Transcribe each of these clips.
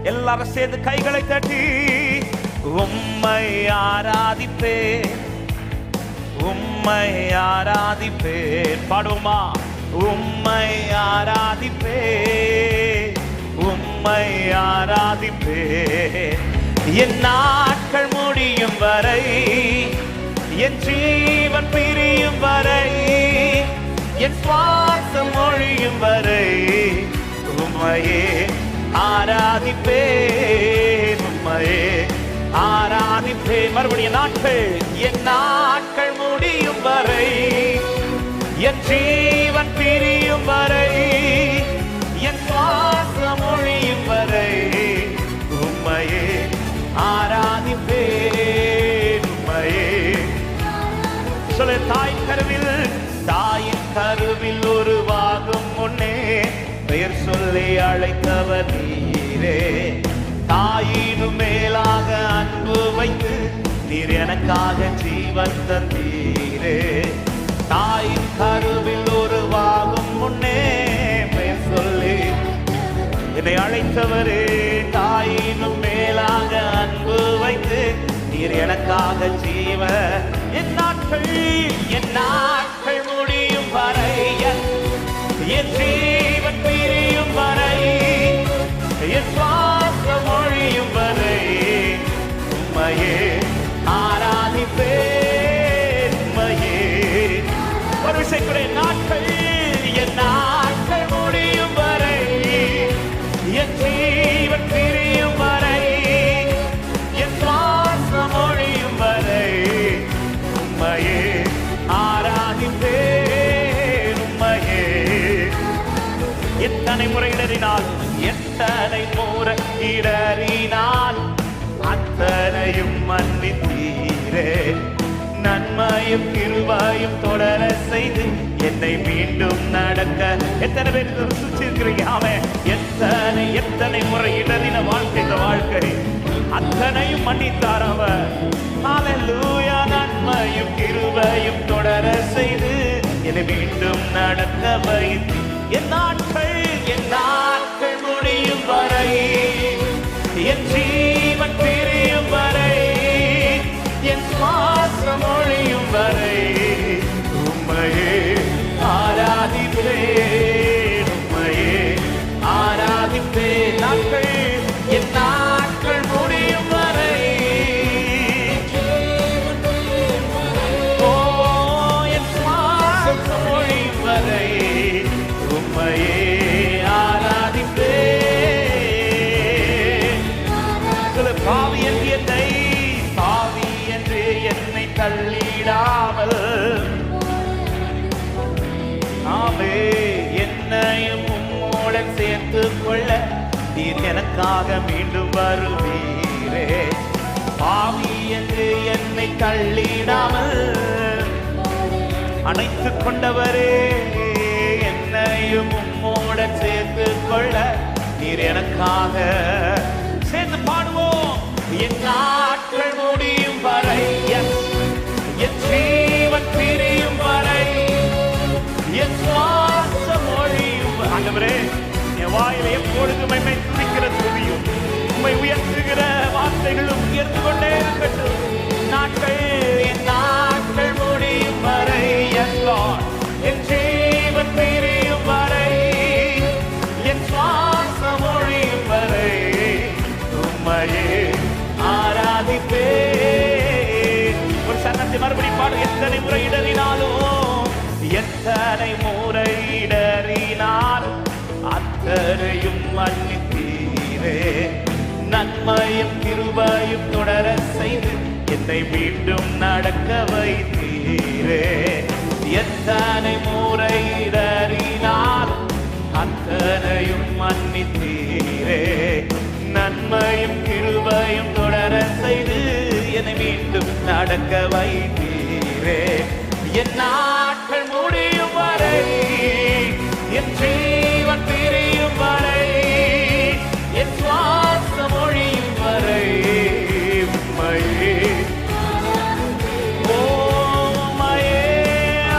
எல்லாரும் சேர்ந்து கைகளை தட்டி உம்மை ஆராதிப்பேன், உம்மை ஆராதிப்பேன். பாடுமா? உம்மை ஆராதிப்பேன், உம்மை ஆராதிப்பேன். என் நாட்கள் முடியும் வரை, என் ஜீவன் பிரியும் வரை, என் சுவாசம் ஒழியும் வரை உம்மையே ஆராதிப்பேன், உம்மையே ஆராதிப்பேன். மறுபடியும் நாட்கள், என் நாட்கள் முடியும் வரை, என் ஜீவன் பிரியும் வரை, என் சுவாசம் ஒழியும் வரை உம்மையே ஆராதிப்பேன், உம்மையே. சொல்ல, தாயின் கருவில் உருவாகும் முன்னே பெயர் சொல்லி அழைத்தவர் நீரே. தாயினும் மேலாக அன்பு வைத்து நீர் எனக்காக ஜீவன் தந்தீரே. தாயின் கருவில் உருவாகும் முன்னே பெயர் சொல்லி என்னை அழைத்தவரே. தாயினும் மேலாக அன்பு வைத்து நீர் எனக்காக ஜீவன். என் நாட்கள் முடியும் வரை, என் ஜீவன் பிரியும் வரை, என் சுவாசம் ஒழியும் வரை உம்மையே ஆராதிப்பேன், உம்மையே. ஒரு விஷயம் கூட, நாட்கள், என் நாட்கள் முடியும் வரை, என் ஜீவன் பிரியும் வரை, என் சுவாசம் ஒழியும் வரை உம்மையே ஆராதிப்பேன், உம்மையே. எத்தனை முறை இடறினால், எத்தனை முறை இடறினால் அத்தனையும் மன்னித்தீரே. நன்மையும் கிருபையும் தொடர செய்து என்னை மீண்டும் நடக்க. எத்தனை பேர் ருசிச்சிருக்கிறீங்க? அவன் எத்தனை முறை இடறின வாழ்க்கை, இந்த வாழ்க்கை அத்தனையும் மன்னித்தார் அவர். ஹல்லேலூயா. நன்மையும் கிருபையும் தொடர செய்து என்னை மீண்டும் நடக்க வைத்து. என் நாட்கள் முடியும் வரை, என் ஜீவன் பிரியும் வரை, என் சுவாசம் ஒழியும் வரை உம்மையே ஆராதிப்பேன், உம்மையே ஆராதிப்பேன். நாட்கள், என் நாட்கள் முடியும் வரை, ஓ என் சுவாசம் ஒழியும் வரை உம்மையே ஆராதிப்பேன். பாவி என்று என்னை தள்ளிடாமல், ஆமே என்னையும் உம்மோடன் சேர்த்துக் கொள்ள நீர் எனக்காக மீண்டும் வருவீரே. பாவி என்று என்னை தள்ளிடாமல் அணைத்துக் கொண்டவரே, என்னையும் உம்மோடன் சேர்த்துக் கொள்ள நீர் எனக்காக. சேர்ந்து பாடுவோம். என் நாட்கள் முடியும் வரை, என் ஜீவன் பிரியும் வரை, என் சுவாசம் ஒழியும். ஆண்டவரே, என் வாயில எப்பொழுதும் உம்மை துதிக்கிற துதியும், உம்மை உயர்த்துகிற வார்த்தைகளும் உயர்ந்து கொண்டே இருக்கட்டும். என் நாட்கள் முடியும் வரை, என் ஜீவன் பிரியும் வரை, என் சுவாசம் ஒழியும் வரை உம்மையே ஆராதிப்பேன். ஒரு சன்னத்தை மறுபடி பாடு. எத்தனை முறை இடறினாலும், எத்தனை முறை இடறினாலும் அத்தனையும் மன்னித்தீரே. நன்மையும் கிருபையும் தொடர செய்து என்னை மீண்டும் நடக்க வைத்தீரே. எத்தனை முறை இடறினாலும் அத்தனையும் மன்னித்தீரே. நன்மையும் கிருபையும் தொடர செய்து என்னை மீண்டும் நடக்க வைத்தீரே. என் நாட்கள் முடியும் வரை, என் ஜீவன் பிரியும் வரை, என் சுவாசம் ஒழியும் வரை உம்மையே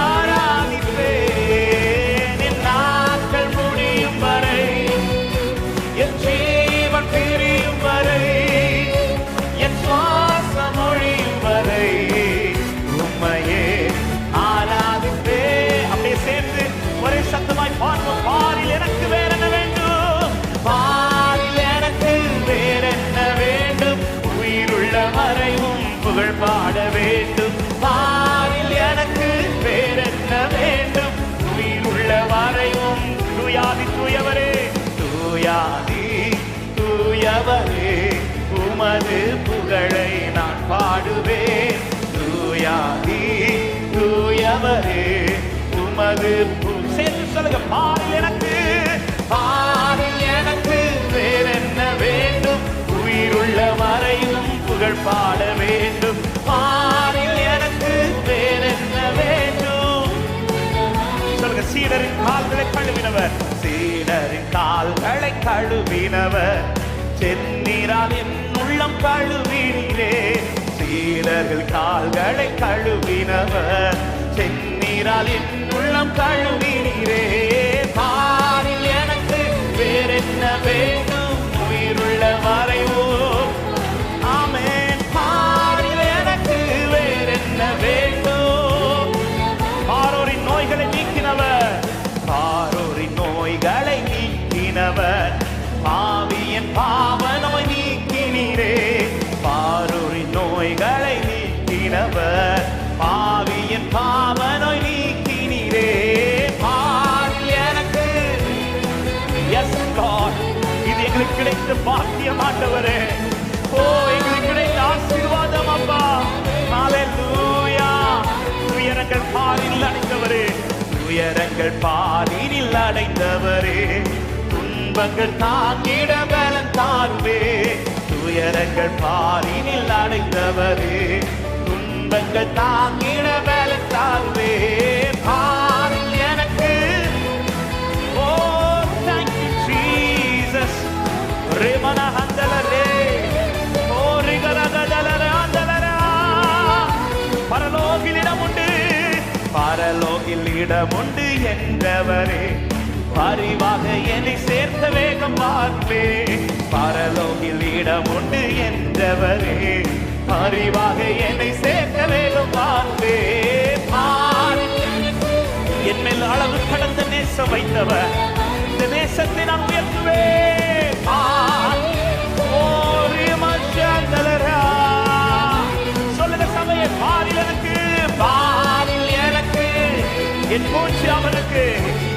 ஆராதிப்பேன். என் நாட்கள் முடியும் வரை, என் ஜீவன் பிரியும் தூயவரே தூயாதி தூயவரே உமது புகழை நான் பாடுவேன். தூயாதி தூயவரே உமது சேர்த்து சொல்லுங்க. பாரில் எனக்கு பாரில் எனக்கு வேறென்ன வேண்டும்? உயிருள்ள வரையும் புகழ் பாட வேண்டும். பாரில் எனக்கு வேறென்ன வேண்டும்? சொல்லுங்க. சீடரின் கால்களை கழுவினவர், சீடரின் கால்களை கழுவினவர், செந்நீரால் என் உள்ளம் கழுவினீரே. சீடர்கள் கால்களை கழுவினவர், செந்நீரால் என் உள்ளம் கழுவினீரே. பாரில் எனக்கு வேறென்ன வேண்டும்? உயிருள்ள வரைவோ ஆமென். பாரில் எனக்கு வேறென்ன வேண்டும்? பாரோரின் நோய்களை நீக்கினவர், பாரோரின் நோய்களை நீக்கினவர், பாவியின் பாவ நோய் நீக்கினீரே. பாரோரின் நோய்களை நீக்கினவர், பாவியின் பாவ நோய் நீக்கினீரே. பாரில் எனக்கு எஸ் காட், இது எங்களுக்கு கிடைத்த பாக்கியம் ஆண்டவரே. ஓ, எங்களுக்கு கிடைத்த ஆசீர்வாதம் அப்பா. ஹல்லேலூயா. துயரங்கள் பாரில் அடைந்தவரே, துயரங்கள் பாரில் அடைந்தவரே, துன்பங்கள் தாங்கிட பலன் தாருவே. துயரங்கள் பாரில் அடைந்தவரே, துன்பங்கள் தாங்கிட பலன் தாருவே. பாரில் எனக்கு ஓ thank you Jesus. ரெமன ஹந்தலரே ஓ ரிகரகதலர ஹந்தலரா. பரலோகில் இடம் உண்டு, பரலோகில் இடம் உண்டு என்றவரே, பரிவாக என்னை சேர்த்த வேகம் பார்ப்பே. பரலோகில் இடம் உண்டு என்றவரே, பரிவாக என்னை சேர்த்த வேகம் பார்ப்பே. என் மேல் அளவு கடந்த நேசம் வைத்தவர், இந்த நேசத்தை நான் உயர்த்துவேன். சொல்லுங்க சபையே. பாரில் எனக்கு, பாரில் எனக்கு, என் மூச்சு அவருக்கு,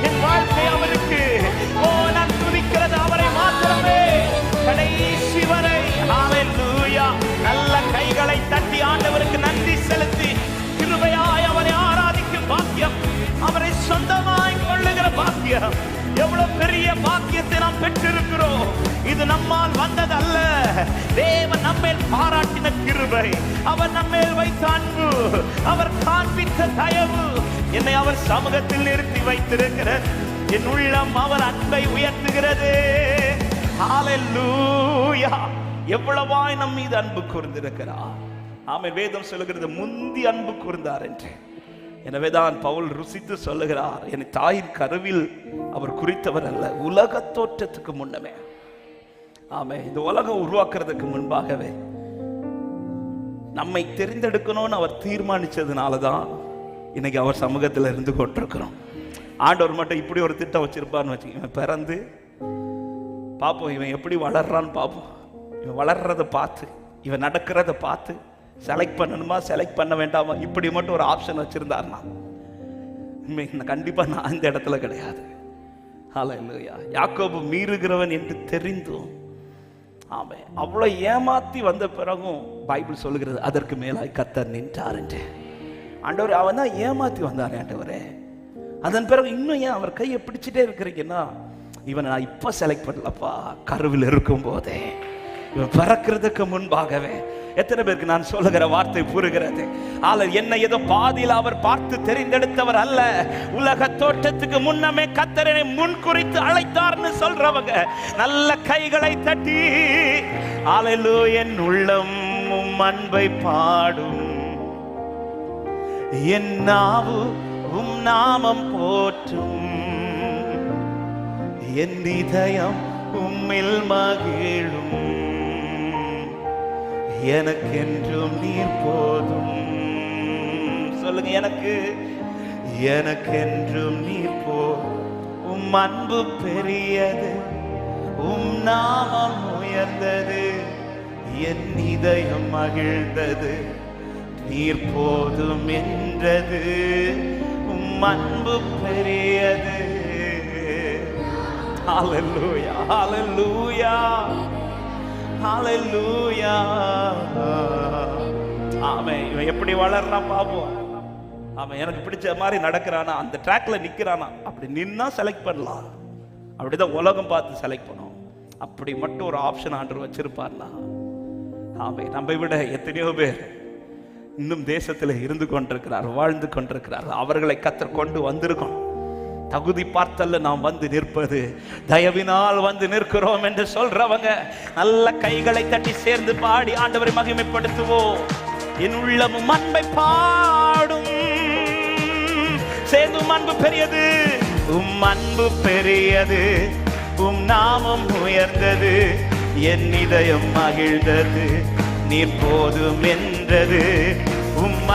என் வாழ்க்கை அவருக்கு. ஓ, நான் துதிக்கிறது அவரை மாத்திரமே கடைசி வரை. ஹல்லேலூயா. நல்ல கைகளை தட்டி ஆண்டவருக்கு நன்றி செலுத்தி கிருபையாய் அவரை ஆராதிக்கும் பாக்கியம், அவரை சொந்தமாய் கொள்ளுகிற பாக்கியம், எவ்வளவு பெரிய பாக்கியத்தை நாம் பெற்றிருக்கிறோம். இது நம்மால் வந்தது அல்ல, தேவன் நம்மேல் பாராட்டின கிருபை, அவர் நம்மேல் வைத்த அன்பு, அவர் காண்பித்த தயவு, என்னை அவர் சமூகத்தில் நிறுத்தி வைத்திருக்கிறார். என் உள்ளம் அவர் அன்பை உயர்த்துகிறது. ஹல்லேலூயா. எவ்வளவாய் நம் மீது அன்பு கூர்ந்திருக்கிறார். ஆமென். வேதம் சொல்லுகிறது முந்தி அன்பு கூர்ந்தார் என்று. எனவேதான் பவுல் ருசித்து சொல்லுகிறார், என் தாயின் கருவில் அவர் குறித்தவர் அல்ல, உலக தோற்றத்துக்கு முன்னமே. ஆமே. இந்த உலகம் உருவாக்குறதுக்கு முன்பாகவே நம்மை தெரிந்தெடுக்கணும்னு அவர் தீர்மானிச்சதுனாலதான் இன்னைக்கு அவர் சமூகத்தில் இருந்து கொண்டிருக்கிறோம். ஆண்டவர் மட்டும் இப்படி ஒரு திட்டம் வச்சிருப்பார்னு வச்சுக்கோங்க. பிறந்து பார்ப்போம், இவன் எப்படி வளர்றான்னு பார்ப்போம். இவன் வளர்றதை பார்த்து, இவன் நடக்கிறத பார்த்து செலக்ட் பண்ணணுமா செலக்ட் பண்ண வேண்டாமா, இப்படி மட்டும் ஒரு ஆப்ஷன் வச்சிருந்தாருன்னா கண்டிப்பா நான் அந்த இடத்துல கிடையாது. ஹல்லேலூயா. யாக்கோபு மீறுகிறவன் என்று தெரிந்தும் ஆமே அவ்வளவு ஏமாத்தி வந்த பிறகும் பைபிள் சொல்லுகிறது அதற்கு மேலாய் கர்த்தர் நின்றார் என்று. ஆண்டவர் அவன் தான் ஏமாத்தி வந்தார் ஆண்டவரே. அதன் பிறகு இன்னும் ஏன் அவர் கையை பிடிச்சிட்டே இருக்கிறீங்கன்னா, இவன் நான் இப்ப செலக்ட் பண்ணலப்பா, கருவில் இருக்கும் போதே, இவன் பிறக்கிறதுக்கு முன்பாகவே. எத்தனை பேருக்கு நான் சொல்லுகிற வார்த்தை புரிகிறது? என்னை ஏதோ பாதியில் அவர் பார்த்து தெரிந்தெடுத்தவர் அல்ல, உலக தோற்றத்துக்கு முன்னமே கர்த்தரை முன் குறித்து அழைத்தார்னு சொல்றவங்க நல்ல கைகளை தட்டி ஹல்லேலூயா. என் உள்ளம் உம் அன்பை பாடும், என் நாவு உம் நாமம் போற்றும், என் இதயம் உம்மில் மகிழும், எனக்கென்றும் நீர் போதும். சொல்லுங்க. எனக்கென்றும் நீர் போதும். உம் அன்பு பெரியது, உம் நாமம் உயர்ந்தது, என் இதயம் மகிழ்ந்தது, நீர் போதும் என்றது, உம் அன்பு பெரியது. ஹalleluya ஹalleluya ஹalleluya. ஆமென். இவன் எப்படி வளர்றான் பாப்போம். அவன் எனக்கு பிடிச்ச மாதிரி நடக்கிறானா, அந்த ட்ராக்ல நிக்கிறானா, அப்படி நின்னா செலக்ட் பண்ணலாம். அப்படிதான் உலகம் பார்த்து செலக்ட் பண்ணும். அப்படி மட்டும் ஒரு ஆப்ஷன் ஆண்டவர் வச்சிருப்பார்னா, ஆமென். நம்மை விட எத்தனையோ பேர் இன்னும் தேசத்தில் இருந்து கொண்டிருக்கிறார், வாழ்ந்து கொண்டிருக்கிறார். அவர்களை கர்த்தர் கொண்டு வந்திருக்கோம். தகுதி பார்த்தல்ல நாம் வந்து நிற்பது, தயவினால் வந்து நிற்கிறோம் என்று சொல்றவங்க நல்ல கைகளை தட்டி சேர்ந்து பாடி ஆண்டவரை மகிமைப்படுத்துவோம். என் உள்ளமும் அன்பை பாடும். சேர்ந்து அன்பு பெரியது, அன்பு பெரியது, நாமம் உயர்ந்தது, என் இதயம் மகிழ்ந்தது, நீர் போதும் என்றது.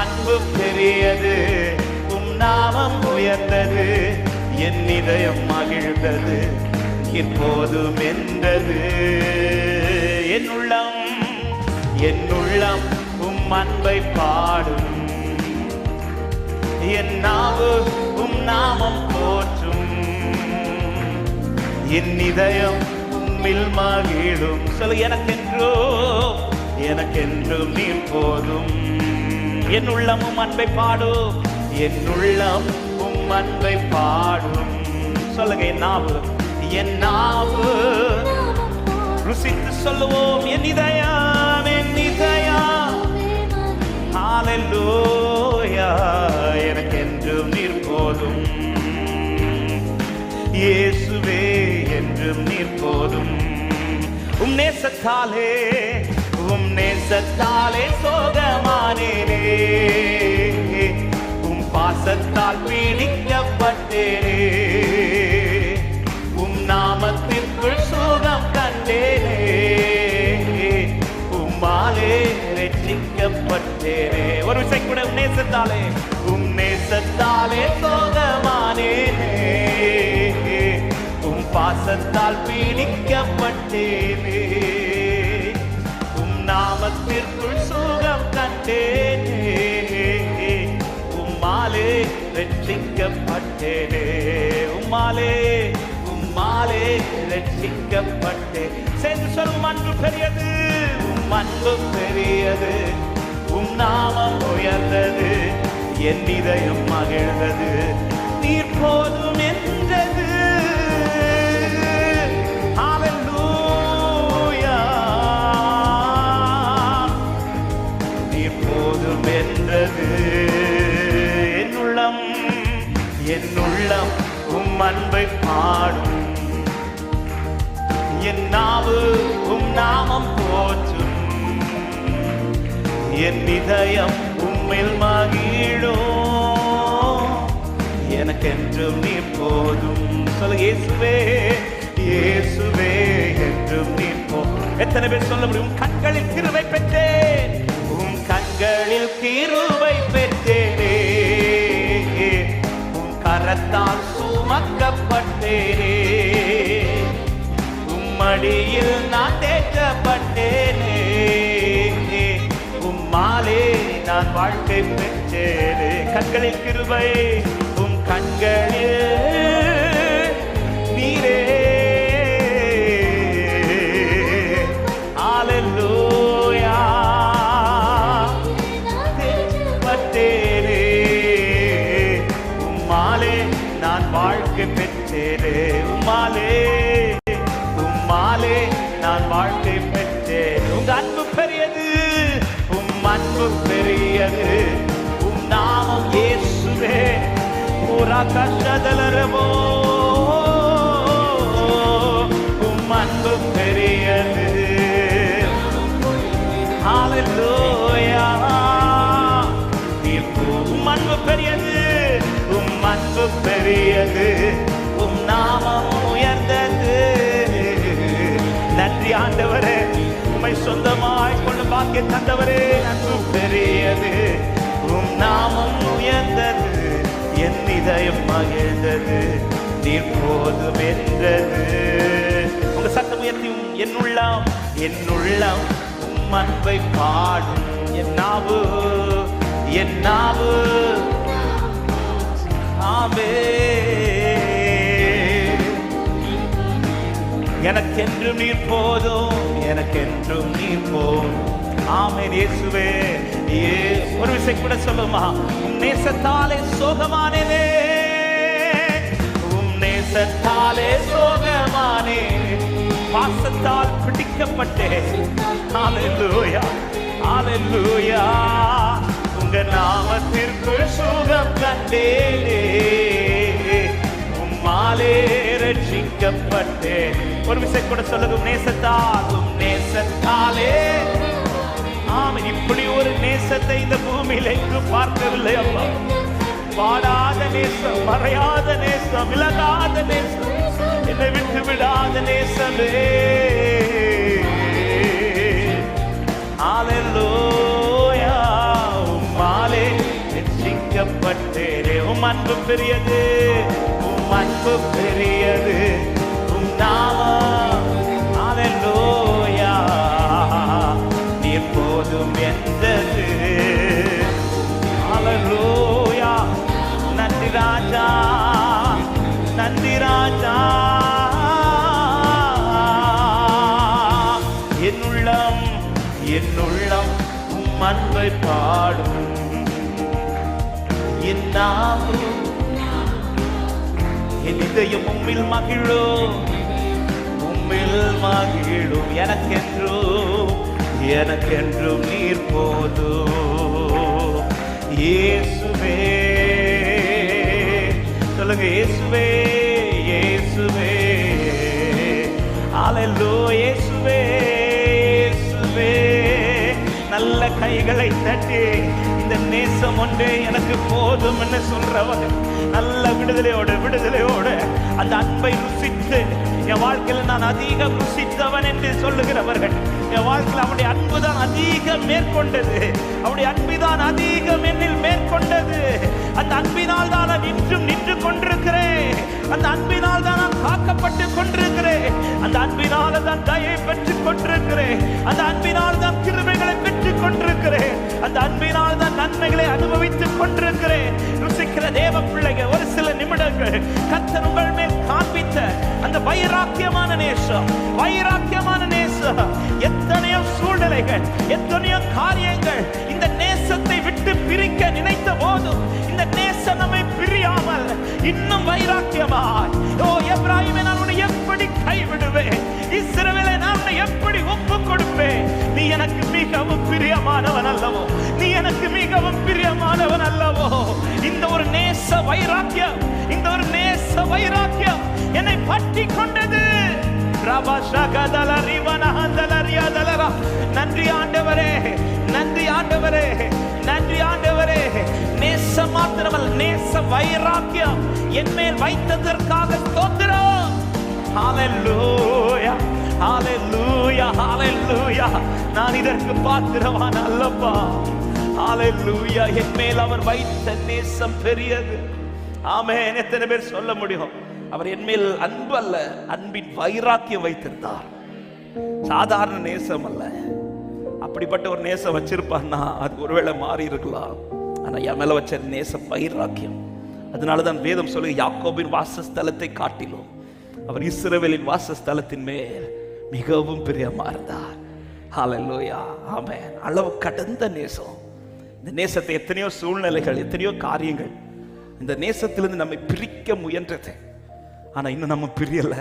அன்பு பெரியது, நாமம் உயர்ந்தது, என் இதயம் மகிழ்ந்தது, நீர் போதும் என்றது. என் உள்ளம் அன்பை பாடும். என் நாவு நாமம் போற்றும். என் இதயம் உம்மில் மகிழும். சொல்ல, எனக்கென்றும் நீர் போதும். என் உள்ளமும் அன்பை பாடும். என் உள்ளம் அன்பை பாடும். சொல்லுங்க, என் நாவு ருசித்து சொல்லுவோம். என் இதயம் ஹalleluya, எனக்கென்றும் நீர் போதும். இயேசுவே, என்றும் நீர் போதும். நேசத்தாலே சோகமானேனே, பாசத்தால் பீடிக்கப்பட்டேனே, நாமத்திற்குள் சுகம் கண்டேனே, உம்மாலே ரட்சிக்கப்பட்டேனே. ஒரு விசை கூட, நேசத்தாலே சோகமானேனே, பாசத்தால் பீடிக்கப்பட்டேனே, நாமத்திற்குள் சுகம் கண்டேனே, உம்மாலே ரட்சிக்கப்பட்டேனே, உம்மாலே ரட்சிக்கப்பட்டே. சேர்ந்து சொல்லும், அன்பு பெரியது, அன்பு பெரியது, நாமம் உயர்ந்தது, என் இதயம் மகிழ்ந்தது, நீர் போதும் என்றது. ஹalleluya, நீர் போதும் என்றது. என் உள்ளம் அன்பை பாடும். என் நாவு நாமம் போற்றும். என் இதயம் உம்மில் மகிழும். எனக்கென்றும் நீர் போதும். சொல்ல, இயேசுவே, என்றும் நீர் போதும். எத்தனை பேர் சொல்ல முடியும்? கண்களில் கிருபை பெற்றேன், கண்களில் கிருபை பெற்றேனே, கரத்தால் சுமக்கப்பட்டேனே, உம்மடியில் நான் தேற்றப்பட்டேனே, உம்மாலே நான் வாழ்க்கை பெற்றேனே. கண்களில் கிருபை, கண்களில் நீரே. ஹalleluya, தேற்றப்பட்டேனே, உம்மாலே நான் வாழ்க்கை பெற்றேனே, உம்மாலே நான் வாழ்க்கை பெற்றேன். உங்க அன்பு பெரியது, அன்பு பெரியது, நாமம் இயேசுவே. கஷதலரவோ, அன்பு பெரியது. ஹalleluya, அன்பு பெரியது, அன்பு பெரியது, நாமம் உயர்ந்தது. நன்றி ஆண்டவரே, உம்மை சொந்தமாய் கொண்டு பாக்கிய தந்தவரே. அன்பு பெரியது, நாமம் உயர்ந்தது, என் இதயம் மகிழ்ந்தது, நீர் போதும் என்றது. உங்க சத்தம் உயர்த்தியும், என் உள்ளம் அன்பை பாடும். என் நாவு ஆமே. எனக்கென்றும் நீர் போதும், எனக்கென்றும் நீர் போதும். ஆமென் இயேசுவே. ஒரு விஷயம் கூட சொல்லுமா, உம் நேசத்தாலே சோகமானேனே, உம் நேசத்தாலே சோகமானே, பாசத்தால் பிடிக்கப்பட்டேன். ஹல்லேலூயா ஹல்லேலூயா. உங்க நாமத்திற்கு சுகம் கண்டேனே, உம்மாலே ரட்சிக்கப்பட்டேன். ஒரு விஷயம் கூட சொல்லுங்க, நேசத்தால், உம் நேசத்தாலே. ஆமென். இப்படி ஒரு நேசத்தை இந்த பூமியில எங்கு பார்க்கவில்லை அப்பா. வாடாத நேசம், மறையாத நேசம், விலகாத நேசம், என்னை விட்டு விடாத நேசமே. ஹல்லேலூயா. உம்மாலே ரட்சிக்கப்பட்டேனே. உம் அன்பு பெரியது, உம் அன்பு பெரியது, உம் நாமம் ஹல்லேலூயா நீ எப்போதும் எந்தது. ஹல்லேலூயா. நன்றி ராஜா, நன்றி ராஜா. என் உள்ளம், என் உள்ளம் உம் அன்பை பாடும், என் நாவும் என் இதயம் உம்மில் மகிழும், உம்மில் மகிழும். எனக்கென்றும், எனக்கென்றும் நீர் போதும். இயேசுவே சொல்லுங்க, இயேசுவே இயேசுவே. ஹல்லேலூயா. இயேசுவே இயேசுவே. நல்ல கைகளை தட்டி இந்த நேசம் ஒன்றே எனக்கு போதும் என்று சொல்றவங்க, நல்ல விடுதலையோடு விடுதலையோடு அந்த அன்பை ருசித்து, என் வாழ்க்கையில் நான் அதிகம் ருசித்தவன் என்று சொல்லுகிறவர்கள், என் வாழ்க்கையில் அவருடைய அன்புதான் அதிகம் மேற்கொண்டது, அவருடைய அன்பிதான் அதிகம் என்னில் மேற்கொண்டது. அந்த அன்பினால் தான் நான் இன்றும் நின்று கொண்டிருக்கிறேன், அந்த அன்பினால் தான் நான் காக்கப்பட்டு கொண்டிருக்கிறேன், அந்த அன்பினால் தான் தயை பெற்றுக் கொண்டிருக்கிறேன், அந்த அன்பினால் தான் கிருபைகளை பெற்றுக் கொண்டிருக்கிறேன், அந்த அன்பினால் தான் நன்மைகளை அனுபவித்துக் கொண்டிருக்கிறேன். ருசிக்கிற தேவ பிள்ளைகள், ஒரு சில நிமிடங்கள் கர்த்தர் உங்கள் மேல் காண்பித்த அந்த வைராக்கியமான நேசம், வைராக்கியமான நேசம். எத்தனையோ சூழ்நிலைகள், எத்தனையோ காரியங்கள் இந்த நேசத்தை விட்டு பிரிக்க நினைத்த போதும் இந்த நேசம் நம்மை பிரியாமல் இன்னும் வைராக்கியமாய், ஓ எப்ராஹிமே நான் உன்னை எப்படி கைவிடுவேன், இஸ்ரவேலை நான் உன்னை எப்படி ஒப்பு கொடுப்பேன், நீ எனக்கு மிகவும் பிரியமானவன் அல்லவோ, நீ எனக்கு மிகவும் பிரியமானவன் அல்லவோ. இந்த ஒரு நேச வைராக்கியம், இந்த ஒரு நேச வைராக்கியம் என்னை பற்றி கொண்டது. நன்றி ஆண்டவரே, நன்றி ஆண்டவரே, நன்றி ஆண்டவரே. நேசம் மாத்திரமல்ல, நேச வைராக்கியம் என் மேல் வைத்ததற்காக ஸ்தோத்திரம். ஹல்லேலூயா ஹல்லேலூயா ஹல்லேலூயா. நான் இதற்கு பாத்திரவான அல்லப்பா. ஹல்லேலூயா. என் மேல் அவர் வைத்த நேசம் பெரியது. ஆமென். எத்தனை பேர் சொல்ல முடியும், அவர் என் மேல் அன்பு அல்ல, அன்பின் வைராக்கியம் வைத்திருந்தார். சாதாரண நேசம் அல்ல. அப்படிப்பட்ட ஒரு நேசம் வச்சிருப்பான்னா அது ஒருவேளை மாறி இருக்கலாம். ஆனா என் மேல வச்ச நேசம் வைராக்கியம். அதனாலதான் வேதம் சொல்லு, யாக்கோபின் வாசஸ்தலத்தை காட்டிலும் அவர் இஸ்ரவேலின் வாசஸ்தலத்தின் மேல் மிகவும் பிரியமா இருந்தார். ஹல்லேலூயா. ஆமென். அளவு கடந்த நேசம். இந்த நேசத்தை எத்தனையோ சூழ்நிலைகள், எத்தனையோ காரியங்கள் இந்த நேசத்திலிருந்து நம்மை பிரிக்க முயன்றது. ஆனா இன்னும் நம்ம பிரியல.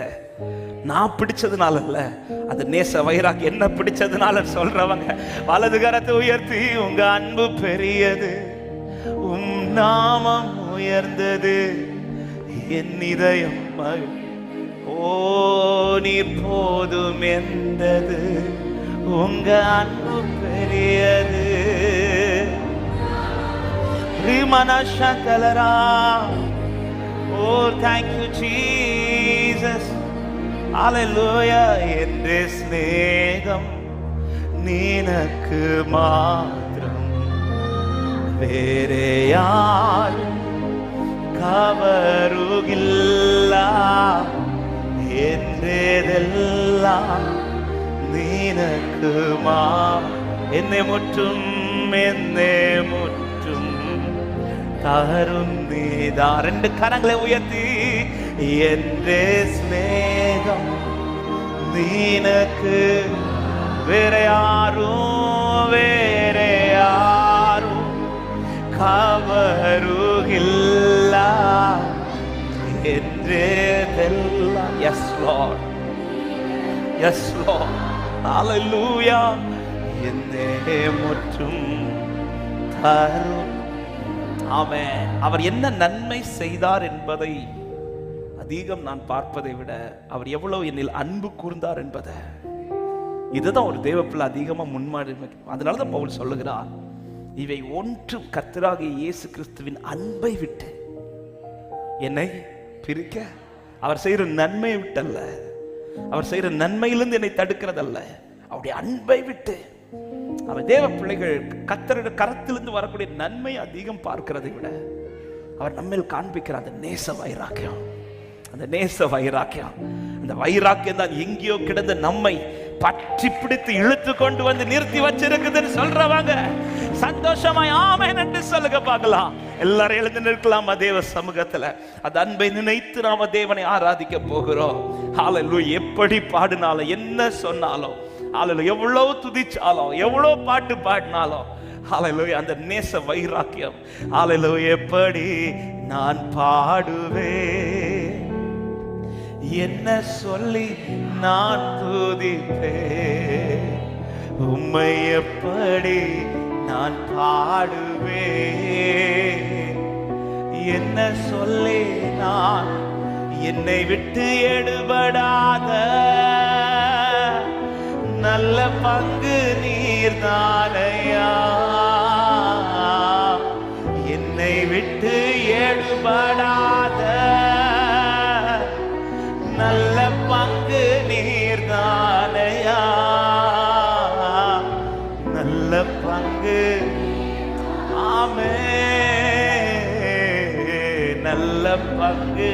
நான் பிடிச்சதுனால இல்ல, அந்த நேச வைராக்கி என்ன பிடிச்சதுனால சொல்றவங்க வலது கரத்தை உயர்த்தி, உங்க அன்பு பெரியது, உம் நாமம் உயர்ந்தது, என் இதயம் ஓ நீர் போதும் எந்தது, உங்க அன்பு பெரியது. ரிமனஷகலரா. Oh, thank you, Jesus. Hallelujah. என்ற ஸ்நேகம் நீனக்கு மாத்திரம், வேறே யாரும் கவருகில்ல, என்றதெல்லாம் நீனக்கு என்னை முற்றும், என்னை முற்றும் தரும் நீதா. ரெண்டு கரங்களை உயர்த்தி, என்றே ஸ்நேகம் நீனக்கு வேற யாரும் கவருகில்ல என்றேதெல்லாம். Yes Lord, yes Lord, hallelujah. என்னே முற்றும் தரும். ஆமென். அவர் என்ன நன்மை செய்தார் என்பதை அதிகம் நான் பார்ப்பதை விட அவர் எவ்வளவு என்னில் அன்பு கூர்ந்தார் என்பதை, இதுதான் ஒரு தேவப்பிள்ளை அதிகமா முன்மாதிரி. அதனாலதான் பவுல் சொல்லுகிறார், இவை ஒன்றும் கர்த்தராகிய இயேசு கிறிஸ்துவின் அன்பை விட்டு என்னை பிரிக்க, அவர் செய்யற நன்மையை விட்டல்ல, அவர் செய்யற நன்மையிலிருந்து என்னை தடுக்கிறதல்ல, அவருடைய அன்பை விட்டு. அவர் தேவ பிள்ளைகள் கர்த்தருடைய கரத்திலிருந்து வரக்கூடிய நன்மை அதிகம் பார்க்கிறதை விட அவர் நம்மில் காண்பிக்கிற அந்த நேச வைராக்கியம், அந்த நேச வைராக்கியம், அந்த வைராக்கியம் தான் எங்கேயோ கிடந்த நம்மை பற்றி பிடித்து இழுத்து கொண்டு வந்து நிறுத்தி வச்சிருக்குதுன்னு சொல்றவங்க சந்தோஷமாய் ஆமென் என்று சொல்லுங்க பார்க்கலாம். எல்லாரும் எழுந்து நிற்கலாமா தேவ சமூகத்துல? அந்த அன்பை நினைத்து நாம தேவனை ஆராதிக்க போகிறோம். ஹல்லேலூயா. எப்படி பாடினாலும், என்ன சொன்னாலும், ஹல்லேலூயா, எவ்வளவு துதிச்சாலும், எவ்வளவு பாட்டு பாடினாலும், ஹல்லேலூயா, அந்த நேச வைராக்கியம், ஹல்லேலூயா, எப்படி நான் பாடுவேன், என்ன சொல்லி நான் துதிப்பேன், உம்மை எப்படி நான் பாடுவேன், என்ன சொல்லி நான் என்னை விட்டு எடுபடாத நல்ல பங்கு நீர்தானையா, என்னை விட்டு எடுபடாத நல்ல பங்கு நீர்தானையா, நல்ல பங்கு. ஆமென். நல்ல பங்கு.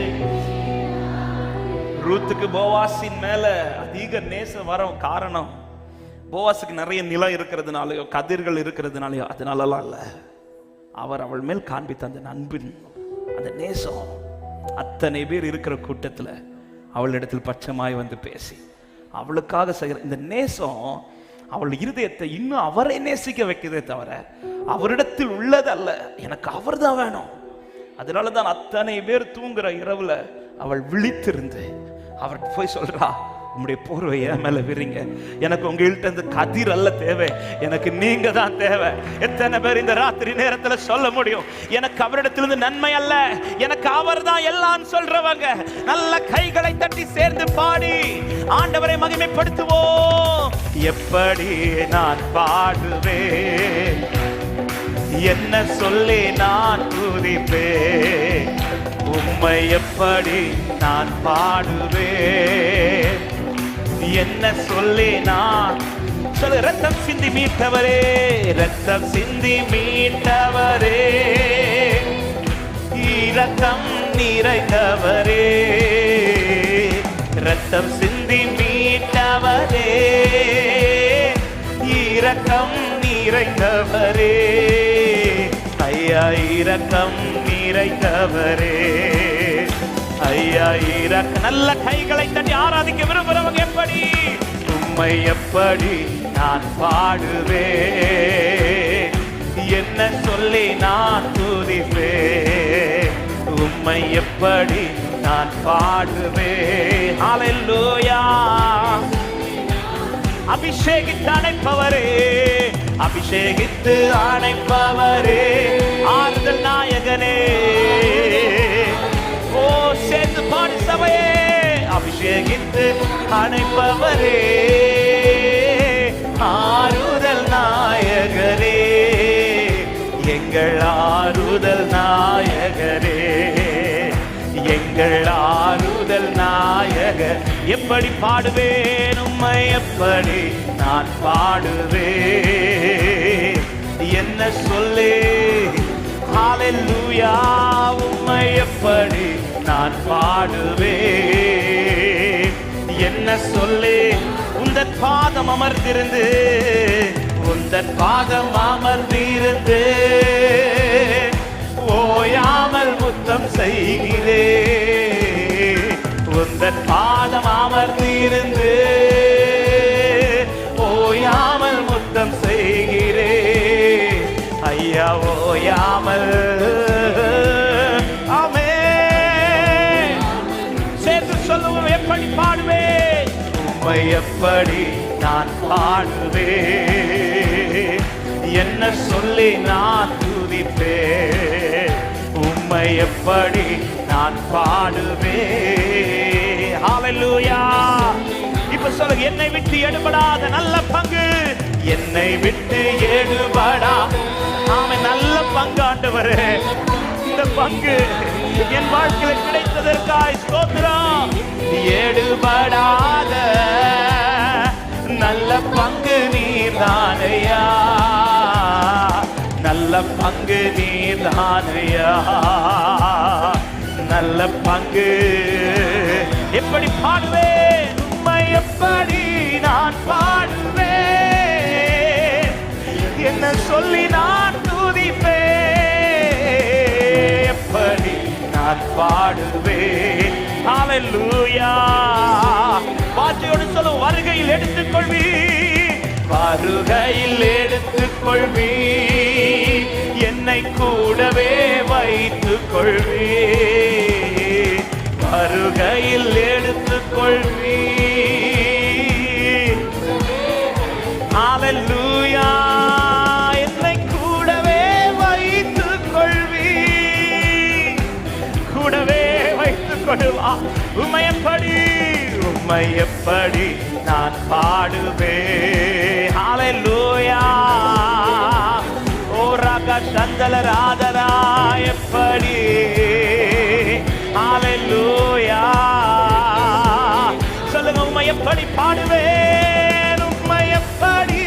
ரூத்துக்கு போவாசின் மேல அதிக நேசம் வர காரணம், போவாசுக்கு நிறைய நிலம் இருக்கிறதுனாலயோ கதிர்கள் இருக்கிறதுனாலயோ அதனாலலாம் இல்ல, அவர் அவள் மேல் காண்பித்த அந்த அன்பின் அந்த நேசம். அத்தனை பேர் இருக்கிற கூட்டத்துல அவளிடத்தில் பட்சமாய் வந்து பேசி அவளுக்காக செய்கிற இந்த நேசம் அவள் இருதயத்தை இன்னும் அவரை நேசிக்க வைக்கிறதே தவிர அவரிடத்தில் உள்ளது அல்ல. எனக்கு அவர் தான் வேணும். அதனாலதான் அத்தனை பேர் தூங்குற இரவுல அவள் விழித்திருந்து அவர் போய் சொல்றா, உங்களுடைய போர்வை என் மேல விரிங்க, எனக்கு உங்கள்கிட்ட இந்த கதிர் அல்ல தேவை, எனக்கு நீங்க தான் தேவை. எத்தனை பேர் இந்த ராத்திரி நேரத்துல சொல்ல முடியும், எனக்கு அவரிடத்திலிருந்து நன்மை அல்ல, எனக்கு அவர் தான் எல்லாம் சொல்றவங்க? நல்ல கைகளை தட்டி சேர்ந்து பாடி ஆண்டவரை மகிமைப்படுத்துவோம். எப்படி நான் பாடுவேன், என்ன சொல்லி நான் துதிப்பேன், உம்மை எப்படி நான் பாடுவேன், என்ன சொல்லி நான் சொல்லு. ரத்தம் சிந்தி மீட்டவரே, ரத்தம் சிந்தி மீட்டவரே, இரக்கம் நிறைந்தவரே, ரத்தம் சிந்தி மீட்டவரே, இரக்கம் நிறைந்தவரே, ஐயா இரக்கம் நிறைந்தவரே, ஐயா இரக்கம். நல்ல கைகளை தட்டி ஆராதிக்க விரும்புறவங்க எப்படி, உம்மை எப்படி நான் பாடுவேன், என்ன சொல்லி நான் துதிப்பேன், உம்மை எப்படி நான் பாடுவேன். ஹல்லேலூயா. அபிஷேகித்து அணைப்பவரே, அபிஷேகித்து அணைப்பவரே, ஆறுதல் நாயகனே. ஓ சேர்ந்து பாடி சபையே, அபிஷேகித்து அணைப்பவரே, ஆறுதல் நாயகரே, எங்கள் ஆறுதல் நாயகரே, எங்கள் ஆறுதல் நாயகர். எப்படி பாடுவேன் உம்மை, எப்படி நான் பாடுவேன், என்ன சொல்லி. ஹல்லேலூயா. உம்மை எப்படி நான் பாடுவேன், என்ன சொல்லி. உந்தன் பாதம் அமர்ந்திருந்து, உந்தன் பாதம் அமர்ந்திருந்து, ஓயாமல் முத்தம் செய்கிறேன், உந்தன் பாதம் அமர்ந்திருந்து ஓயாமல் முத்தம் செய்கிறே ஐயா ஓயாமல். ஆமென். சேர்த்து சொல்லுவோம். எப்படி பாடுவேன்? உம்மை எப்படி நான் பாடுவேன்? என்ன சொல்லி நான் துதிப்பேன்? உம்மை எப்படி நான் பாடுவேன்? ஹல்லேலூயா. இப்ப சொல்லுங்க. என்னை விட்டு எடுபடாத நல்ல பங்கு, என்னை விட்டு எடுபடா. ஆமென். நல்ல பங்கு ஆண்டவரே. இந்த பங்கு என் வாழ்க்கையில் கிடைத்ததற்காய் ஸ்தோத்திரம். எடுபடாத நல்ல பங்கு நீதானையா, நல்ல பங்கு நீதானையா, நல்ல பங்கு. எப்படி பாடுவேன்? உம்மை எப்படி நான் பாடுவேன்? என்ன சொல்லி நான் துதிப்பேன்? எப்படி நான் பாடுவேன்? ஹல்லேலூயா. வார்த்தையோடு சொல்லும். வருகையில் எடுத்துக்கொள்வி, வருகையில் எடுத்துக்கொள்வி, என்னை கூடவே வைத்துக் கொள்வி, வருகையில் எடுத்துக்கொள்வி. ஹல்லேலூயா. என்னை கூடவே வைத்துக் கொள்வி, கூடவே வைத்துக் கொள்வா. உம்மை எப்படி, உம்மை எப்படி நான் பாடுவேன்? ஹல்லேலூயா. ஓ ராகா சந்தல ராதரா எப்படி. ஹல்லேலூயா. சொல்லுங்க. உம்மை எப்படி பாடுவேன்? உம்மை எப்படி.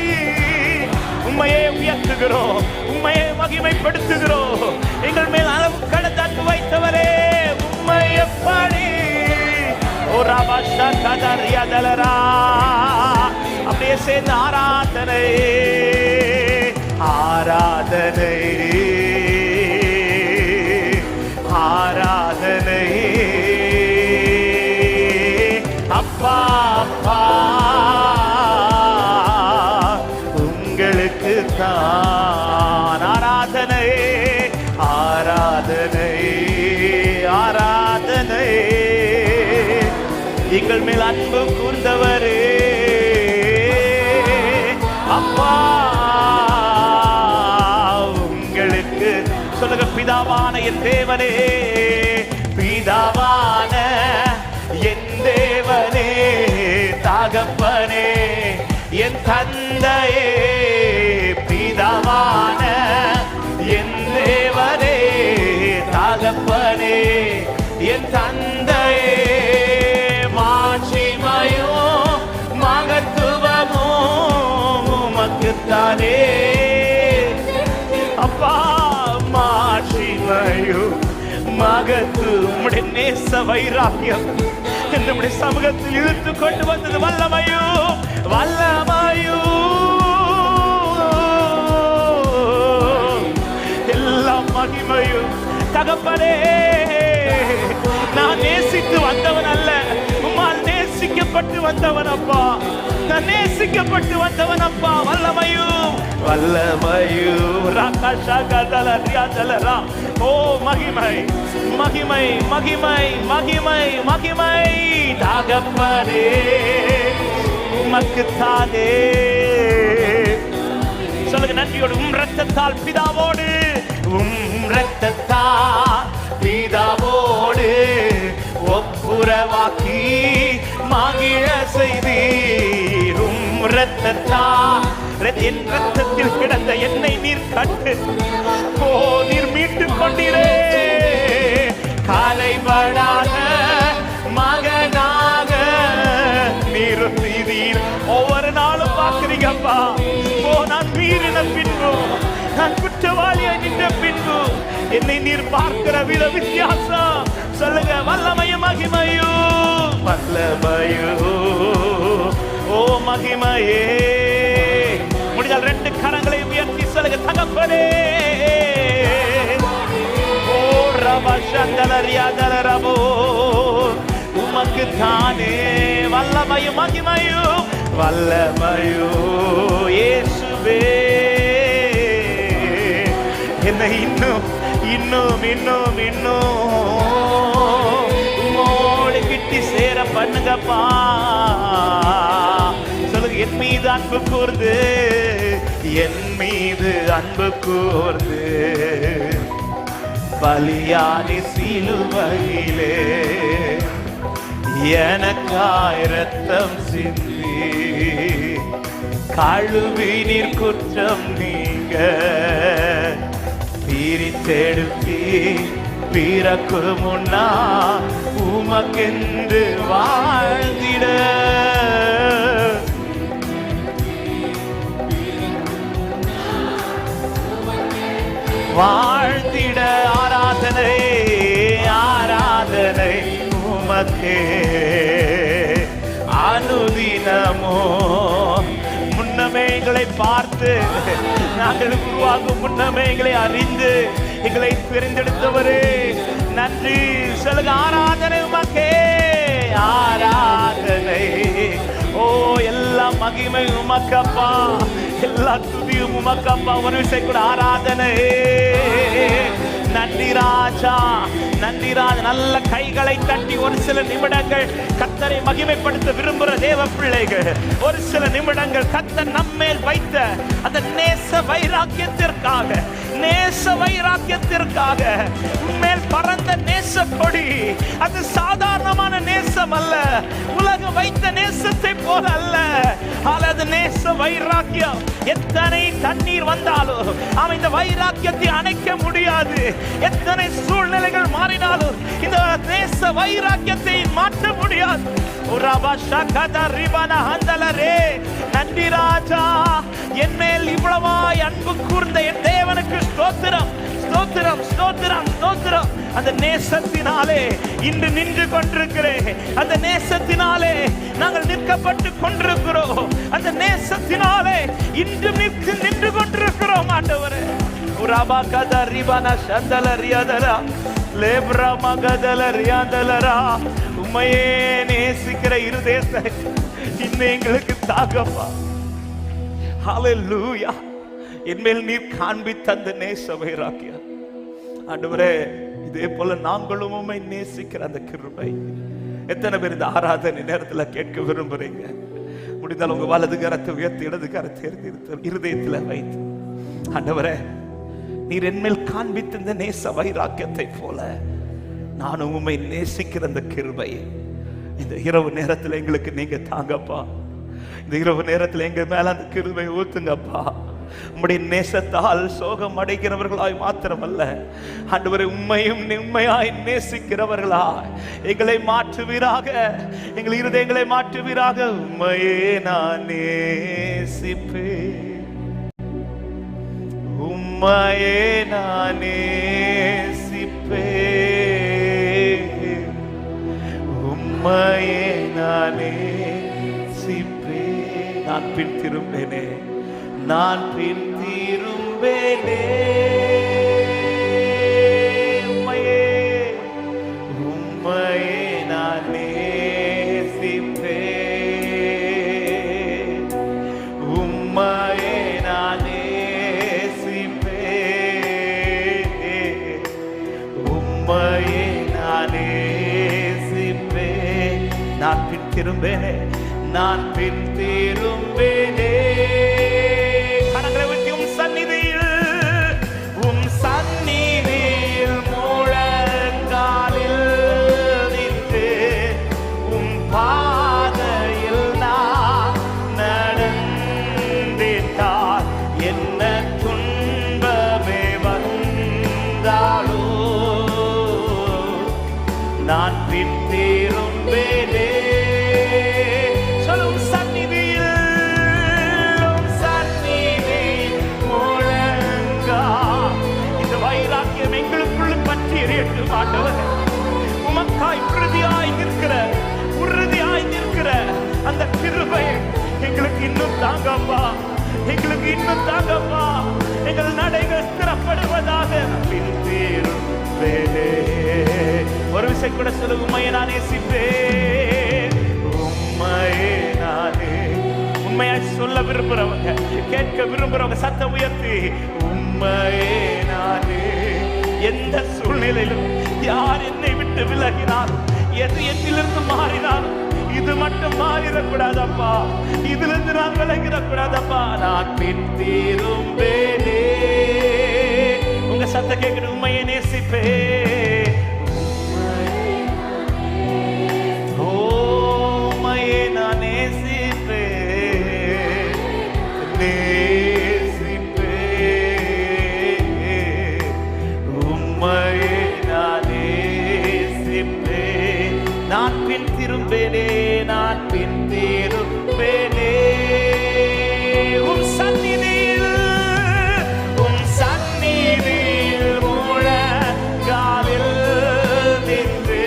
உம்மையே உயர்த்துகிறோம், உம்மையே மகிமைப்படுத்துகிறோம். எங்கள் மேல் அளவு கடந்த அன்பு வைத்தவரே, உம்மை எப்படி. அப்படியே சேர்ந்து ஆராதனை, ஆராதனை, ஆராதனை. அப்பா அப்பா உங்களுக்கு தான் ஆராதனை, ஆராதனை, ஆராதனை. எங்கள் மேல் அன்பு கூர்ந்தவரே அப்பா உங்களுக்கு. சொல்லுங்க. பிதாவான என் தேவனே, பிதாவான என் தேவனே, தகப்பனே என் தந்தையே, பிதாவான என் தேவனே, தகப்பனே என் தந்தையே, மாட்சிமையும் மகத்துவமும் உமக்குத்தானே. அப்பா மாட்சிமையும் மகத்துவம், உம்முடைய நேச வைராக்கியம் நம்முடைய சமூகத்தில் இழுத்து கொண்டு வந்தது. வல்லமையும் வல்லமையும் எல்லாம் மகிமையும். தகப்பனே, நான் நேசித்து வந்தவன் அல்ல, உம்மால் நேசிக்கப்பட்டு வந்தவன் அப்பா. நான் நேசிக்கப்பட்டு வந்தவன் அப்பா. வல்லமையும் வல்லமையும் ராகா. ஓ மகிமை, மகிமை, மகிமை, மகிமை, மகிமை. தகப்பனே உமக்குத்தானே. சொல்லுங்க. நன்றியோடு. ரத்தத்தால் பிதாவோடு, ரத்தத்தால் பிதாவோடு ஒப்புரவாக்கி மகிழ செய்தீர். ரத்தத்தால் என் ரத்தத்தில் கிடந்த என்னை நீர் கண்டு ஓ நீர் மீட்டுக் கொண்டீரே. காலைபடாத மகனாக நீர் செய்தீர். ஒவ்வொரு நாளும் பார்க்கிறீங்கப்பா. ஓ நான் மீறின பின்பு, நான் குற்றவாளியாய் நின்ற பின்பு என்னை நீர் பார்க்கிற வித வித்தியாசம். சொல்லுங்க. வல்லமையும் மகிமையும், வல்லமையும் ஓ மகிமையே. முடிந்தால் ரெண்டு கரங்களை உயர்த்தி சொல்லுங்க. தகப்பனே ஓ ரபா சந்தலரியா தலரபோ உமக்கு தானே வல்லமையும் மகிமையும் வல்லமையும் இயேசுவே. என்னை இன்னும் இன்னும் இன்னும் இன்னும் உம்மோடு கிட்டி சேர பண்ணுங்கப்பா. சொல்லுங்க, என் மீது அன்பு கூர்ந்து, என் மீது அன்பு கூர்ந்து பலியானி சிலுவையிலே எனக்காய் இரத்தம் சிந்தி கழுவி நீர் குற்றம் நீங்க பிரித்தெடுத்தி பிறக்கு முன்னா உமக்கென்று வாழ்ந்திட வாழ்ந்திட ஆராதனை ஆராதனை உமக்கே அனுதினமோ. முன்னமே எங்களை பார்த்து நாங்கள் உருவாகும் முன்னமே எங்களை அறிந்து எங்களை பிரிந்தெடுத்தவரே நன்றி சொல்லுங்க. ஆராதனை உமக்கே ஆராதனை. ஓ எல்லா மகிமை உமக்கப்பா, எல்லா துதியும் உமக்கப்பா. ஒரு விஷயம் கூட ஆராதனை. நன்றி ராஜா, நன்றி ராஜா. நல்ல கைகளை தட்டி ஒரு சில நிமிடங்கள் கர்த்தரை மகிமைப்படுத்த விரும்புகிற தேவ பிள்ளைகள், ஒரு சில நிமிடங்கள் கர்த்தர் நம்மேல் வைத்த அந்த நேச வைராக்கியத்திற்காக, நேச வைராக்கியத்திற்காக உண்மையில் பறந்த நேச கொடி. அது சாதாரணமான நேசம் அல்ல, உலகம் வைத்த நேசத்தை போல அல்ல. அல்லது நேச வைராக்கியம் எத்தனை தண்ணீர் வந்தாலும் அவன் இந்த வைராக்கியத்தை அணைக்க முடியாது. எத்தனை சூழ்நிலைகள் மாறினாலும் இந்த நேச வைராக்கியத்தை மாற்ற முடியாது. நன்றி ராஜா, என் மேல் இவ்வளவாய் அன்பு கூர்ந்த என் தேவனுக்கு ஸ்தோத்திரம், ஸ்தோத்திரம், ஸ்தோத்திரம், ஸ்தோத்திரம். அந்த நேசத்தினாலே இன்று நின்று கொண்டிருக்கிறேன். அந்த நேசத்தினாலே நாங்கள் நிற்கப்பட்டு கொண்டிருக்கிறோம். அந்த நேசத்தினாலே இன்று நின்று கொண்டிருக்கிறோம் ஆண்டவரே. உராபா கதா ரிபானா சந்தல ரியாதரா லேப்ரா மகதல ரியாதலரா. உம்மையே நேசிக்கிற இருதயத்தை இன்னும் எங்களுக்கு தாகப்பா. ஹல்லேலூயா. என்மேல் நீர் காண்பித்த அந்த நேச வைராக்கியம் ஆண்டவரே, இதே போல நாங்களும் உம்மை நேசிக்கிற அந்த கிருபை எத்தனை பேர் இந்த ஆராதனை நேரத்தில் கேட்க விரும்புறீங்க? முடிந்தால் உங்க வலது கரத்தை உயர்த்தி இடது கரத்தை இருதயத்தில் வைத்து, ஆண்டவரே நீர் என்மேல் காண்பித்த இந்த நேச வைராக்கியத்தை போல நானும் உம்மை நேசிக்கிற அந்த கிருபை இந்த இரவு நேரத்தில் எங்களுக்கு நீங்க தாங்கப்பா. இந்த இரவு நேரத்தில் எங்க மேல அந்த கிருபை ஊத்துங்கப்பா. உம்முடைய நேசத்தால் சோகம் அடைகிறவர்களாய் மாத்திரமல்ல ஆண்டவரே, உம்மையும் உண்மையாய் நேசிக்கிறவர்களாய் எங்களை மாற்றுவீராக, எங்கள் இருதயங்களை மாற்றுவீராக. உம்மையே நான் நேசிப்பேன், உம்மையே நான் நேசிப்பேன், உம்மையே நான் நேசிப்பேன். நான் பின் திரும்பேனே, நான் பின் திரும்பேனே, உம்மையே உம்மையே நான் நேசிப்பேன், உம்மையே நான் நேசிப்பேன், உம்மையே நான் நேசிப்பேன். நான் பின் திரும்பேனே, நான் பின் திரும்பேனே. நான் பின் திரும்பேனே. சொல்லும் சந்நிதியில் முழங்கா. இந்த வைராக்கியம் எங்களுக்குள்ள பற்றி எறியட்டும் ஆண்டவரே. உமக்காய் உறுதியாய் நிற்கிற அந்த கிருபை எங்களுக்கு இன்னும் தாங்கப்பா, எங்களுக்கு இன்னும் தாங்கப்பா. எங்கள் நடைகள் ஸ்திரப்படுவதாக. பின் திரும்பேனே. ஒரு விஷயம் கூட சொல்லுங்க, உம்மையை நான் நேசிப்பேன். உண்மையா சொல்ல விரும்புறவங்க, கேட்க விரும்புறவங்க சத்தம் உயர்த்தி உண்மையே நானே. எந்த சூழ்நிலையிலும் யார் என்னை விட்டு விலகினாலும், எது என்னிலிருந்து மாறினாலும், இது மட்டும் மாறிடக்கூடாதப்பா, இதுல இருந்து நான் விலகிடக்கூடாதப்பா. நான் பின் திரும்பேனே. உங்க சத்த கேட்கிற உண்மையை நேசிப்பே. உண்மையை நான் நேசிப்பே, நேசிப்பே. உண்மையை நான் நேசிப்பே. நான் பின் திரும்பேனே, நான் பின் திரும்பேனே. உம் சந்நிதியில், உம் சந்நிதியில் முழங்காலில் நின்று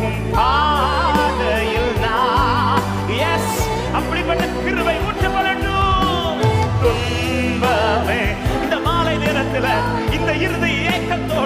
உம் பாதையில் நான். எஸ், அப்படிப்பட்ட கிருபை ஊற்றப்படட்டும். துன்பமே இந்த மாலை நேரத்தில் இந்த இருதய ஏக்கத்தோடு